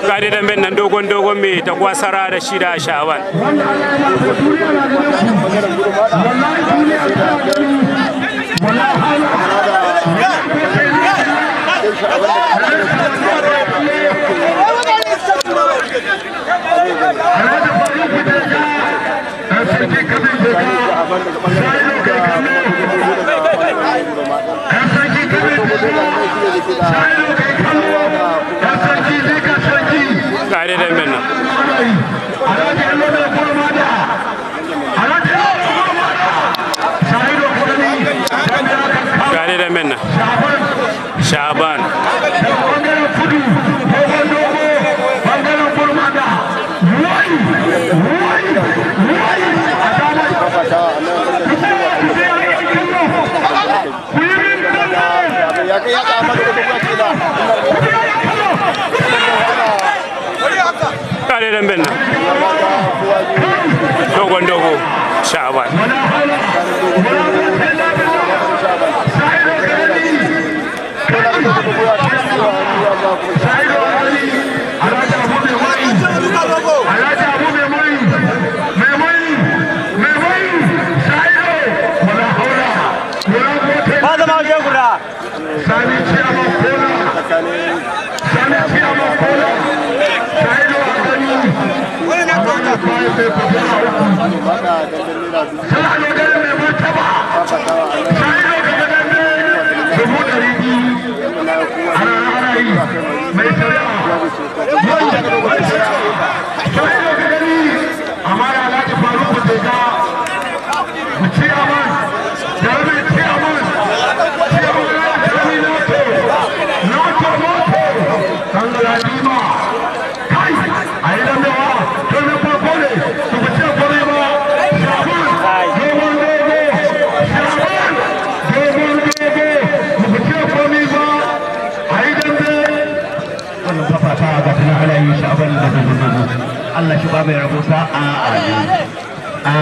Gari da men nan dogon mai ta kwasara da shi da Shaban. Gari da men nan. Gari da men nan. Shaban. Gari da men nan. Dogo Shaban. Allah shi ba mai rabuta a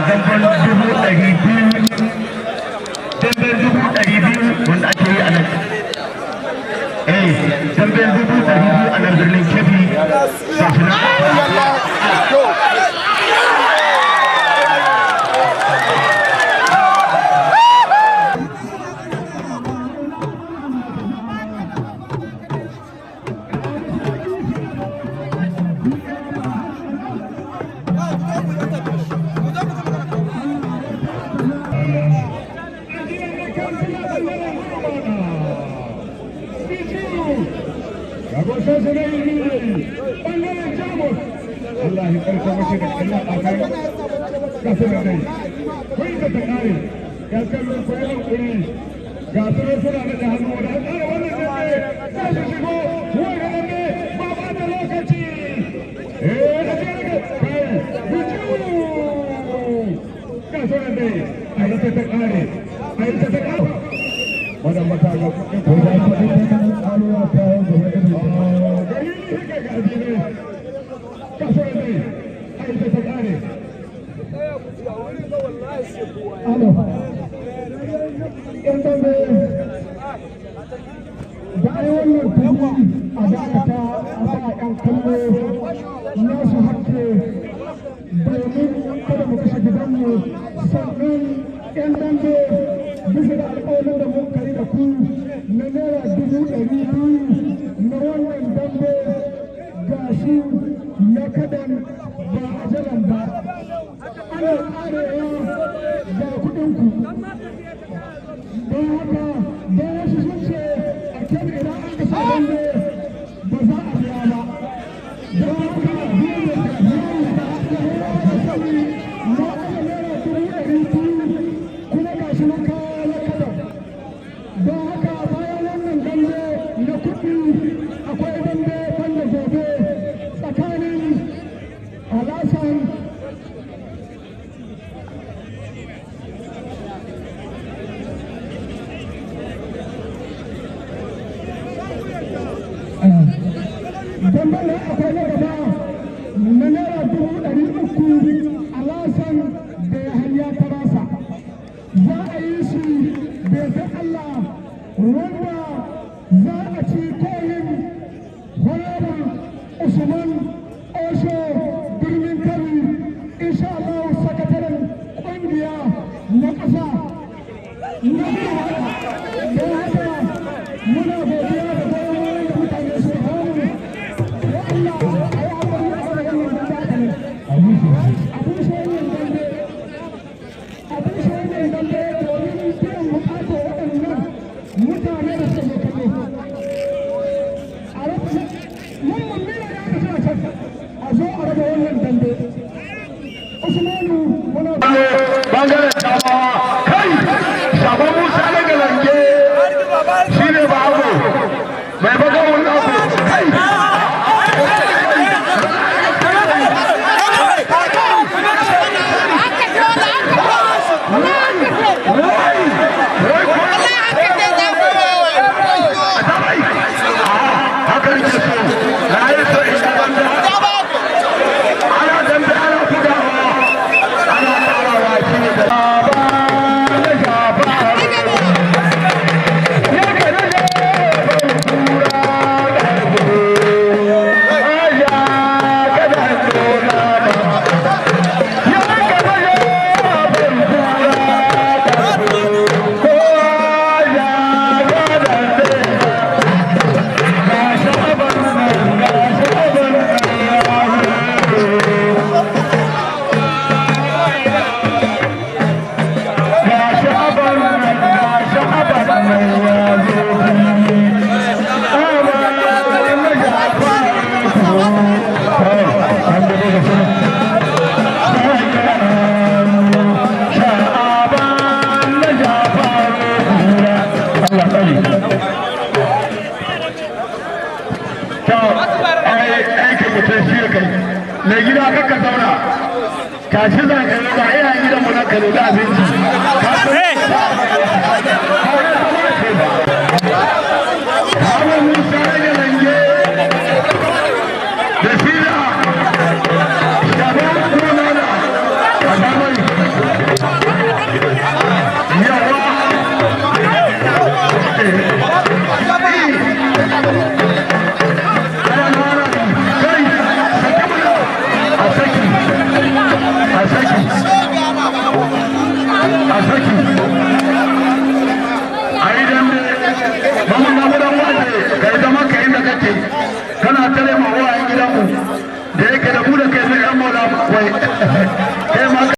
damban 200,000 wanda ake yi a nan damban 200,000 a nan birnin Kebbi Allah ya karka mashi da kallon akai kasar dai kai da ta kare ya kallon koyon kuri ga suna suna da hannu da kare wannan ne za su shigo wani ne ba ba da lokaci da kare kai buju kasar dai ai ta kare ai ta kare wannan mata ga kudin ko da kudin alwa ta da irin gari ne ga ne masu lakadan ba a jalan ba ana karewa ga kudinku don haka don wasu sun ce a kan idan an kasa wanda ba za a biya ba don haka biyu da biyu da sani na aka naira 200 kuma ga shi na kawo lakadan don haka bayan wannan dambe na kuɗi akwai dambe wanda gobe tsakanin alasan dambe na akwai na gaba na naira 300 alasan da ya hanya tarasa za a yi shi bai Allah wanda za a ci koyin honorable Usman Osho birnin Kano insha Allah sakataren kungiya na ƙasa na don haka muna godiya da bayan da mutane su hau ya Allah a yi amfani da wannan dakali abin shi wannan dambe domin biyan bukatar waɗannan mutane da suka zo kallo a rasa mun mummina da aka sa can a zo a raba wannan dambe Usmanu muna bangaren shabawa kai shaban musa na galange shi ne ba abu mai baka wani abu kai mai gida kakka zauna kashi za ka yi ba ina gidan mu na kano da abinci hawan musa daga lange da shida shaban gona da kazamai yawa kana tare ma uwayen gidanmu da yake da mu da kai sai yan mola kwai